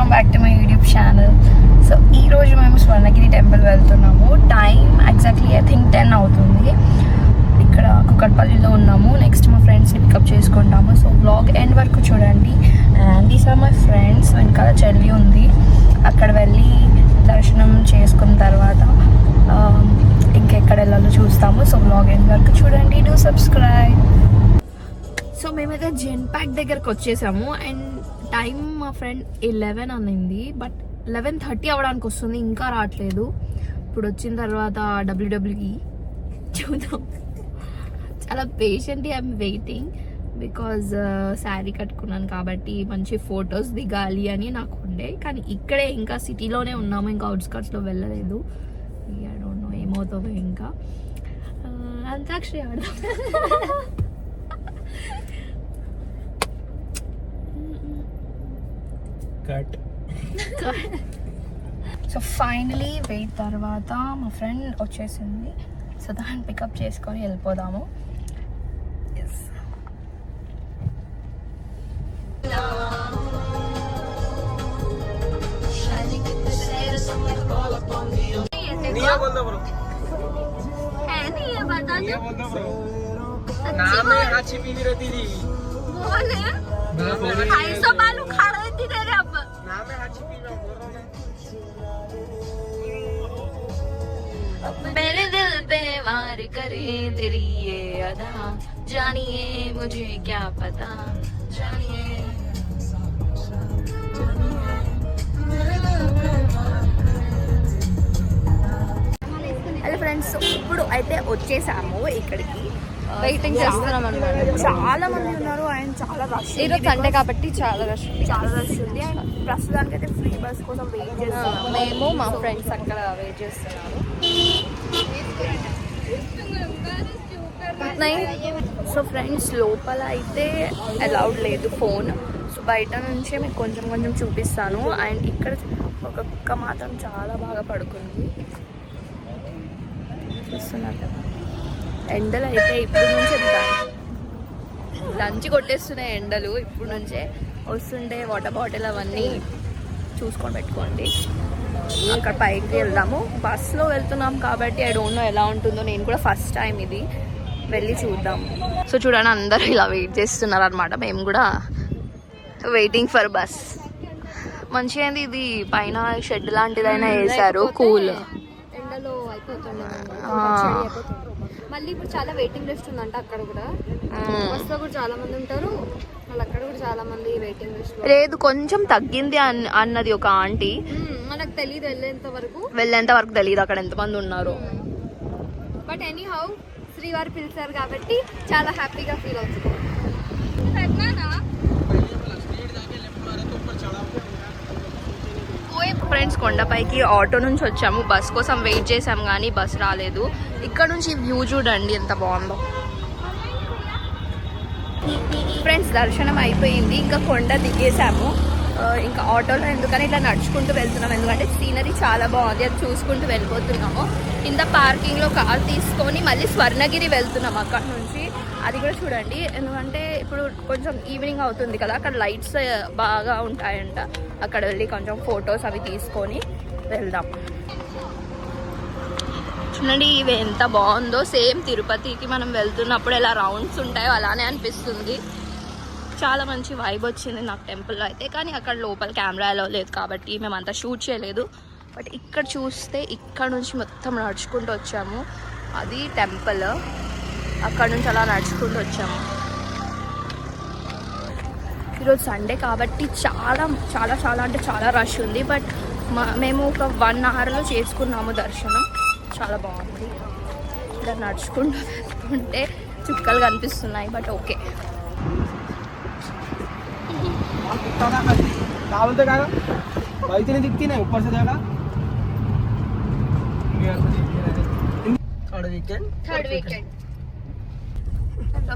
Welcome back to my YouTube channel. So ఈరోజు మేము Swarnagiri temple వెళ్తున్నాము. టైం ఎగ్జాక్ట్లీ ఐ థింక్ 10 అవుతుంది. ఇక్కడ కుక్కట్పల్లిలో ఉన్నాము. నెక్స్ట్ మా ఫ్రెండ్స్ని పికప్ చేసుకుంటాము. సో వ్లాగ్ ఎండ్ వరకు చూడండి. And these are my friends. వెనకాల చెల్లి ఉంది. అక్కడ వెళ్ళి దర్శనం చేసుకున్న తర్వాత ఇంకెక్కడ వెళ్ళాలో చూస్తాము. సో వ్లాగ్ ఎండ్ వరకు చూడండి. Do subscribe. సో మేమైతే జెన్ ప్యాక్ దగ్గరకు వచ్చేసాము. అండ్ టైం మా ఫ్రెండ్ 11 అనింది, బట్ 11:30 అవ్వడానికి వస్తుంది, ఇంకా రావట్లేదు. ఇప్పుడు వచ్చిన తర్వాత WWE చూద్దాం. చాలా patiently I'm waiting because sari కట్టుకున్నాను కాబట్టి మంచి ఫొటోస్ దిగాలి అని నాకు ఉండే. కానీ ఇక్కడే ఇంకా సిటీలోనే ఉన్నాము, ఇంకా అవుట్స్కట్స్లో వెళ్ళలేదు. ఐ డోంట్ నో ఏమవుతుందో. ఇంకా అంతాక్షరి ఆడదాం. సో ఫైనలీ వెయిట్ తర్వాత మా ఫ్రెండ్ వచ్చేసింది. సో దాన్ని పికప్ చేసుకొని వెళ్ళిపోదాము. मेरे दिल पे वार करे तेरी ये अदा, जानिए मुझे क्या पता, जानिए. హలో ఫ్రెండ్స్, ఇప్పుడు అయితే వచ్చేసాము ఇక్కడికి. వెయిటింగ్ చేస్తున్నాం అన్నమాట. చాలా మంది ఉన్నారు అండ్ చాలా రష్. ఈరోజు సండే కాబట్టి చాలా రష్ ఉంది. అండ్ ప్రస్తుతానికి అయితే ఫ్రీ బస్ కోసం వెయిట్ చేస్తున్నాము. మేము మా ఫ్రెండ్స్ అక్కడ వెయిట్ చేస్తున్నారు. సో ఫ్రెండ్స్, లోపల అయితే అలౌడ్ లేదు ఫోన్. సో బయట నుంచే మీకు కొంచెం కొంచెం చూపిస్తాను. అండ్ ఇక్కడ ఒక కుక్క మాత్రం చాలా బాగా పడుకుంది, చూస్తున్నారు కదా. ఎండలు అయితే ఇప్పుడు నుంచే లంచ్ కొట్టేస్తున్నాయి ఎండలు. ఇప్పుడు నుంచే వస్తుంటే వాటర్ బాటిల్ అవన్నీ చూసుకొని పెట్టుకోండి. అక్కడ పైకి వెళ్దాము. బస్లో వెళ్తున్నాం కాబట్టి ఐ డోంట్ నో ఎలా ఉంటుందో. నేను కూడా ఫస్ట్ టైం ఇది వెళ్ళి చూద్దాం. సో చూడండి, అందరూ ఇలా వెయిట్ చేస్తున్నారు అనమాట. మేము కూడా వెయిటింగ్ ఫర్ బస్. మంచిగా ఇది పైన షెడ్ లాంటిదైనా వేసారు, కూల్. ఎండలో అయిపోతుంది. మళ్ళీ ఇప్పుడు చాలా వెయిటింగ్ లిస్ట్ ఉందంట అక్కడ కూడా. బస్సులో కూడా చాలా మంది ఉంటారు, మళ్ళీ అక్కడ కూడా చాలా మంది వెయిటింగ్ లిస్ట్. లేదు, కొంచెం తగ్గింది అన్నది ఒక ఆంటీ. మనకు తెలియదు వెళ్ళేంత వరకు తెలియదు అక్కడ ఎంతమంది ఉన్నారు. బట్ ఎనీ హౌ శ్రీవారు పిలిచారు కాబట్టి చాలా హ్యాపీగా ఫీల్ అవుతుంది. ఫ్రెండ్స్, కొండపైకి ఆటో నుంచి వచ్చాము. బస్ కోసం వెయిట్ చేసాము కానీ బస్ రాలేదు. ఇక్కడ నుంచి వ్యూ చూడండి ఎంత బాగుందో. ఫ్రెండ్స్, దర్శనం అయిపోయింది. ఇంకా కొండ దిగేసాము. ఇంకా ఆటోలో ఎందుకని ఇట్లా నడుచుకుంటూ వెళ్తున్నాం, ఎందుకంటే సీనరీ చాలా బాగుంది. అది చూసుకుంటూ వెళ్ళిపోతున్నాము. కింద పార్కింగ్లో కార్ తీసుకొని మళ్ళీ స్వర్ణగిరి వెళ్తున్నాము అక్కడ నుంచి. అది కూడా చూడండి, ఎందుకంటే ఇప్పుడు కొంచెం ఈవినింగ్ అవుతుంది కదా, అక్కడ లైట్స్ బాగా ఉంటాయంట. అక్కడ వెళ్ళి కొంచెం ఫొటోస్ అవి తీసుకొని వెళ్దాం. చూడండి ఇవి ఎంత బాగుందో. సేమ్ తిరుపతికి మనం వెళ్తున్నప్పుడు ఎలా రౌండ్స్ ఉంటాయో అలానే అనిపిస్తుంది. చాలా మంచి వైబ్ వచ్చింది నాకు టెంపుల్లో అయితే. కానీ అక్కడ లోపల కెమెరా అలౌ లేదు కాబట్టి మేము అంతా షూట్ చేయలేదు. బట్ ఇక్కడ చూస్తే ఇక్కడ నుంచి మొత్తం నడుచుకుంటూ వచ్చాము. అది టెంపుల్. అక్కడ నుంచి అలా నడుచుకుంటూ వచ్చాము. ఈరోజు సండే కాబట్టి చాలా చాలా చాలా అంటే చాలా రష్ ఉంది. బట్ మేము ఒక 1 అవర్లో చేసుకున్నాము దర్శనం. చాలా బాగుంది. ఇలా నడుచుకుంటూ వెళ్తుంటే చుక్కలు కనిపిస్తున్నాయి. But okay. Third weekend.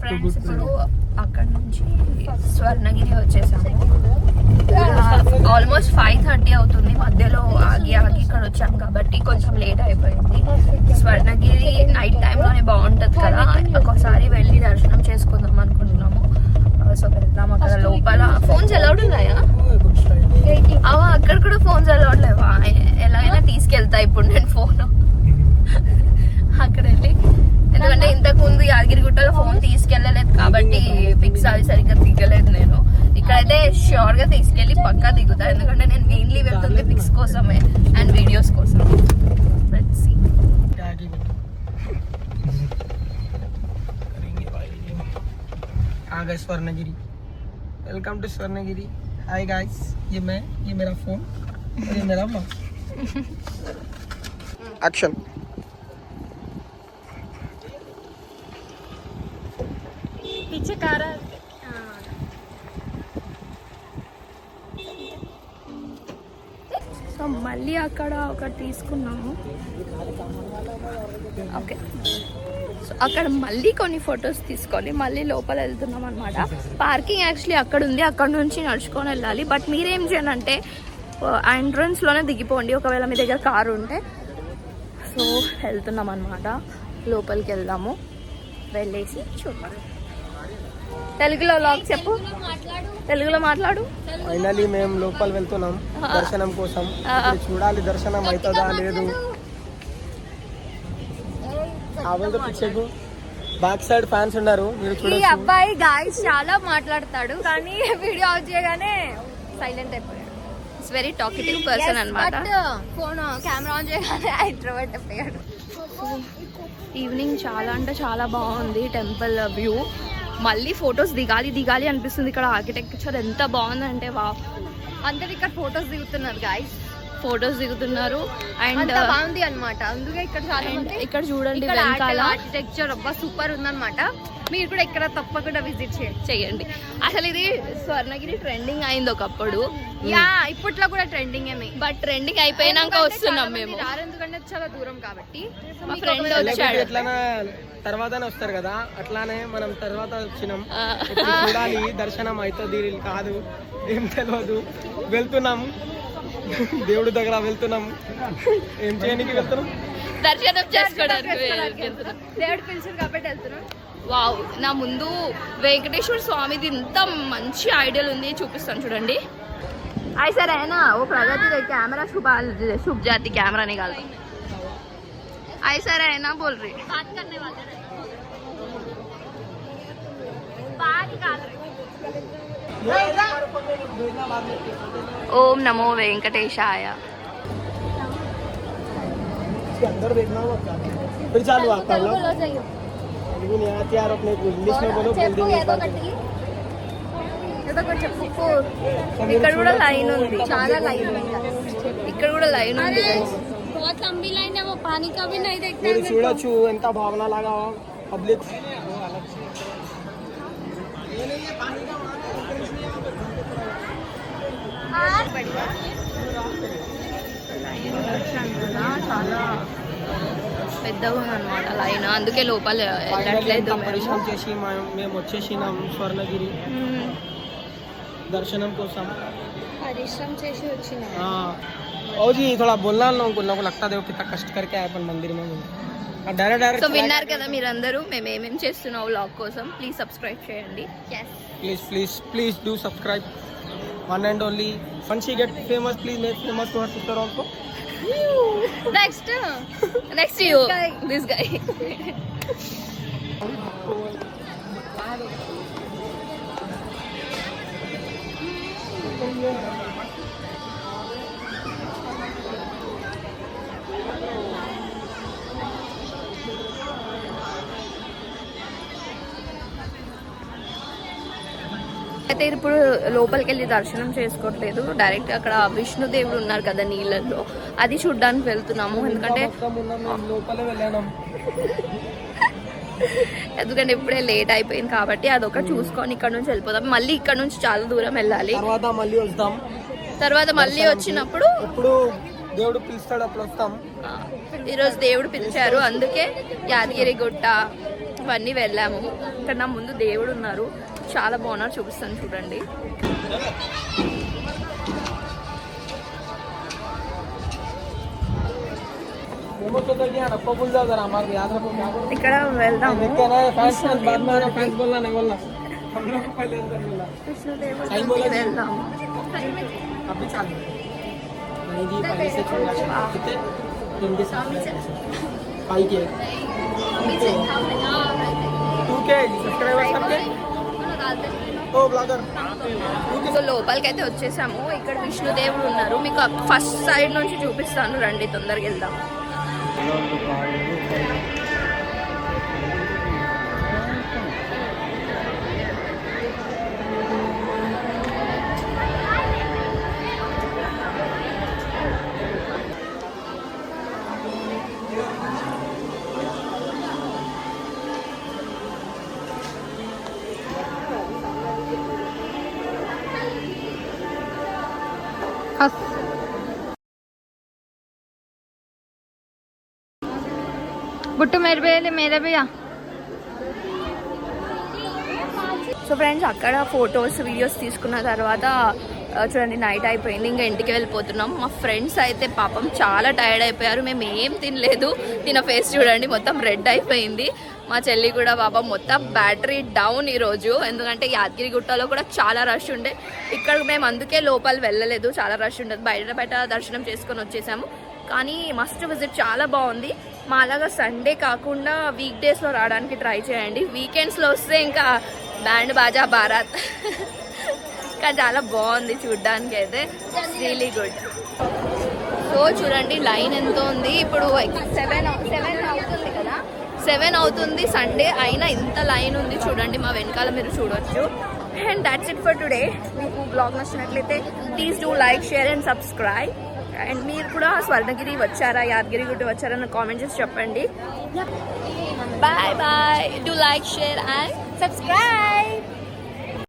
Friends, ఇప్పుడు అక్కడ నుంచి స్వర్ణగిరి వచ్చేసాము. ఆల్మోస్ట్ 5:30 అవుతుంది. మధ్యలో ఆగి ఇక్కడ వచ్చాము కాబట్టి కొంచెం లేట్ అయిపోయింది. స్వర్ణగిరి నైట్ టైంలోనే బాగుంటుంది కదా, ఒకసారి వెళ్ళి దర్శనం చేసుకుందాం అనుకుంటున్నాము. సో వెళ్దాం. అక్కడ లోపల ఫోన్స్ అలౌడ్ ఉన్నాయా? పెడతా ఇప్పుడు నేను ఫోన్ అక్కడ వెళ్ళి. ఎందుకంటే ఇంతకు ముందు యాదగిరిగుట్టలో ఫోన్ తీసుకెళ్ళలేదు కాబట్టి పిక్స్ అవి సరిగ్గా దిగలేదు నేను. ఇక్కడైతే ష్యూర్ గా తీసుకెళ్లి పక్కా దిగుతా, ఎందుకంటే నేను మెయిన్లీ వెళ్తుంది పిక్స్ కోసమే అండ్ వీడియోస్ కోసం. Let's see. Swarnagiri, welcome to Swarnagiri. Hi guys, ये मैं, ये मेरा फोन और ये मेरा माँ. एक्शन. पीछे कार है. సో మళ్ళీ అక్కడ ఒకటి తీసుకున్నాము. ఓకే, సో అక్కడ మళ్ళీ కొన్ని ఫొటోస్ తీసుకొని మళ్ళీ లోపల వెళ్తున్నాం అనమాట. పార్కింగ్ యాక్చువల్లీ అక్కడ ఉంది, అక్కడ నుంచి నడుచుకొని వెళ్ళాలి. బట్ మీరేం చేయాలంటే ఎంట్రన్స్లోనే దిగిపోండి ఒకవేళ మీ దగ్గర కారు ఉంటే. సో వెళ్తున్నాం అనమాట, లోపలికి వెళ్దాము, వెళ్ళేసి చూద్దాం. తెలుగులో లాగ్ చెప్పు, తెలుగులో మాట్లాడు. ఫైనలీ మేము లోపల వెళ్తున్నాం దర్శనం కోసం. చూడాలి దర్శనం అవుతుందా లేదు. పిచ్చకు బ్యాక్ సైడ్ ఫ్యాన్స్ ఉన్నారు, మీరు ఈ చూడొచ్చు. అబ్బాయి గాయస్ చాలా మాట్లాడతాడు కానీ వీడియో ఆఫ్ చేయగానే సైలెంట్ అయిపోయాడు. ఇట్స్ వెరీ టాకిటివ్ పర్సన్ అనమాట. ఫోన్ కెమెరా ఆన్ చేయగానే ఇంట్రోవర్ట్ అయిపోయాడు. ఈవినింగ్ చాలా అంటే చాలా బాగుంది టెంపుల్ వ్యూ. మళ్ళీ ఫొటోస్ దిగాలి అనిపిస్తుంది. ఇక్కడ ఆర్కిటెక్చర్ ఎంత బాగుందంటే వా. అందరు ఇక్కడ ఫొటోస్ దిగుతున్నారు గాయస్, ఫొటోస్ దిగుతున్నారు అండ్ బాగుంది అనమాట. అందుకే ఇక్కడ చాలా మంది ఇక్కడ చూడండి ఇక్కడ వెనకాల ఆర్కిటెక్చర్ అబ్బా సూపర్ ఉందన్నమాట. మీరు కూడా ఇక్కడ తప్పకుండా విజిట్ చేయండి. అసలు ఇది స్వర్ణగిరి ట్రెండింగ్ అయింది ఒకప్పుడు. యా, ఇప్పట్లో కూడా ట్రెండింగ్ ఏమి, బట్ ట్రెండింగ్ అయిపోయినాక వస్తున్నాం మేము. ఎందుకంటే చాలా దూరం కాబట్టి. మా ఫ్రెండ్ వచ్చాడు, ఎట్లానే తర్వాతనే వస్తారు కదా, అట్లానే మనం తర్వాత వచ్చినాం. ఇప్పుడు చూడాలి దర్శనం అవుతుంది కాదు ఏం తెలియదు. వెళ్తున్నాము దేవుడి దగ్గర వెళ్తున్నాము. ఏం చేయడానికి వెళ్తున్నాం? దర్శనం చేసుకోవడానికి దేవుడు పిలిచారు కాబట్టి వెళ్తున్నాం. వావ్, నా ముందు వెంకటేశ్వర స్వామిది ఇంత మంచి ఐడియల్ ఉంది, చూపిస్తాను చూడండి. आई सर है ना वो प्रगति दे कैमरा शुभ जाती कैमरा निकाल. आई सर है ना बोल रही बात करने वाले बात निकाल रहे. ओम नमो वेंकटेशाय. अंदर देखना होगा फिर चालू आपका लोग यार अपने इंग्लिश में बोलो, बोल देंगे. ఇక్కడ కూడా లైన్ ఉంది, చాలా లైన్ ఉంది. ఇక్కడ కూడా లైన్ ఉంది. बहुत लंबी लाइन है, वो पानी का भी नहीं देखते. మీరు చూడొచ్చు ఎంత భావన లాగా పబ్లిక్. చాలా పెద్దగా ఉందన్నమాట లైన్, అందుకే లోపల వెళ్ళట్లేదు. పరిశ్రమ చేసి మేము వచ్చేసినాం స్వర్ణగిరి దర్శనం కోసం. परिश्रम చేసి వచ్చిన. और जी थोड़ा बोलना लोगों को लगता है कितना कष्ट करके आए अपन मंदिर में. डायरेक्ट సో విన్నారు కదా మీరందరూ మేము ఏమేమి చేస్తున్నాం వ్లాగ్ కోసం. ప్లీజ్ సబ్స్క్రైబ్ చేయండి. Please do subscribe. One and only once she get famous, please make famous to her sister also. Next you this guy. అయితే ఇప్పుడు లోపలికి వెళ్ళి దర్శనం చేసుకోవట్లేదు, డైరెక్ట్ అక్కడ విష్ణుదేవుడు ఉన్నారు కదా నీళ్ళల్లో, అది చూడ్డానికి వెళ్తున్నాము. ఎందుకంటే ఇప్పుడే లేట్ అయిపోయింది కాబట్టి అదొక చూసుకొని ఇక్కడ నుంచి వెళ్ళిపోతాం. మళ్ళీ ఇక్కడ నుంచి చాలా దూరం వెళ్ళాలి. తర్వాత మళ్ళీ వచ్చినప్పుడు దేవుడు పిలుస్తాడు, అప్పుడు వస్తాం. ఈరోజు దేవుడు పిలిచారు, అందుకే యాదగిరి గుట్ట ఇవన్నీ వెళ్ళాము. ఇక్కడ నా ముందు దేవుడు ఉన్నారు, చాలా బాగున్నారు, చూపిస్తాను చూడండి. ఇక్కడ వెళ్దాము. వెళ్దాము. 5K 2K సబ్స్క్రైబర్స్ सबके ఓ బ్లాగర్ సో లోపలికి అయితే వచ్చేసాము. ఇక్కడ విష్ణుదేవుడు ఉన్నారు, మీకు ఫస్ట్ సైడ్ నుంచి చూపిస్తాను, రండి తొందరగా వెళ్దాం. बुट्टू मेरे भी मेरा भी సో ఫ్రెండ్స్ అక్కడ ఫొటోస్ వీడియోస్ తీసుకున్న తర్వాత చూడండి నైట్ అయిపోయింది, ఇంకా ఇంటికి వెళ్ళిపోతున్నాం. మా ఫ్రెండ్స్ అయితే పాపం చాలా టైర్డ్ అయిపోయారు, మేము ఏం తినలేదు. తిన ఫేస్ చూడండి మొత్తం రెడ్ అయిపోయింది. మా చెల్లి కూడా పాపం మొత్తం బ్యాటరీ డౌన్ ఈరోజు, ఎందుకంటే యాదగిరి గుట్టలో కూడా చాలా రష్ ఉండే. ఇక్కడ మేము అందుకే లోపల వెళ్ళలేదు, చాలా రష్ ఉండదు, బయట దర్శనం చేసుకొని వచ్చేసాము. కానీ మస్ట్ విజిట్, చాలా బాగుంది. మా అలాగా సండే కాకుండా వీక్ డేస్లో రావడానికి ట్రై చేయండి. వీకెండ్స్లో వస్తే ఇంకా బ్యాండ్ బాజా భారత్ ఇంకా చాలా బాగుంది చూడ్డానికి అయితే, రియలీ గుడ్. సో చూడండి లైన్ ఎంత ఉంది, ఇప్పుడు 7 అవుతుంది కదా, 7 అవుతుంది సండే అయినా ఇంత లైన్ ఉంది చూడండి, మా వెనకాల మీరు చూడొచ్చు. And that's it for today. మీకు బ్లాగ్ నచ్చినట్లయితే please do like, share and subscribe. And మీరు కూడా స్వర్ణగిరి వచ్చారా, యాదగిరి గుట్ట వచ్చారా అని కామెంట్ చేసి చెప్పండి. Bye bye, do like, share and subscribe.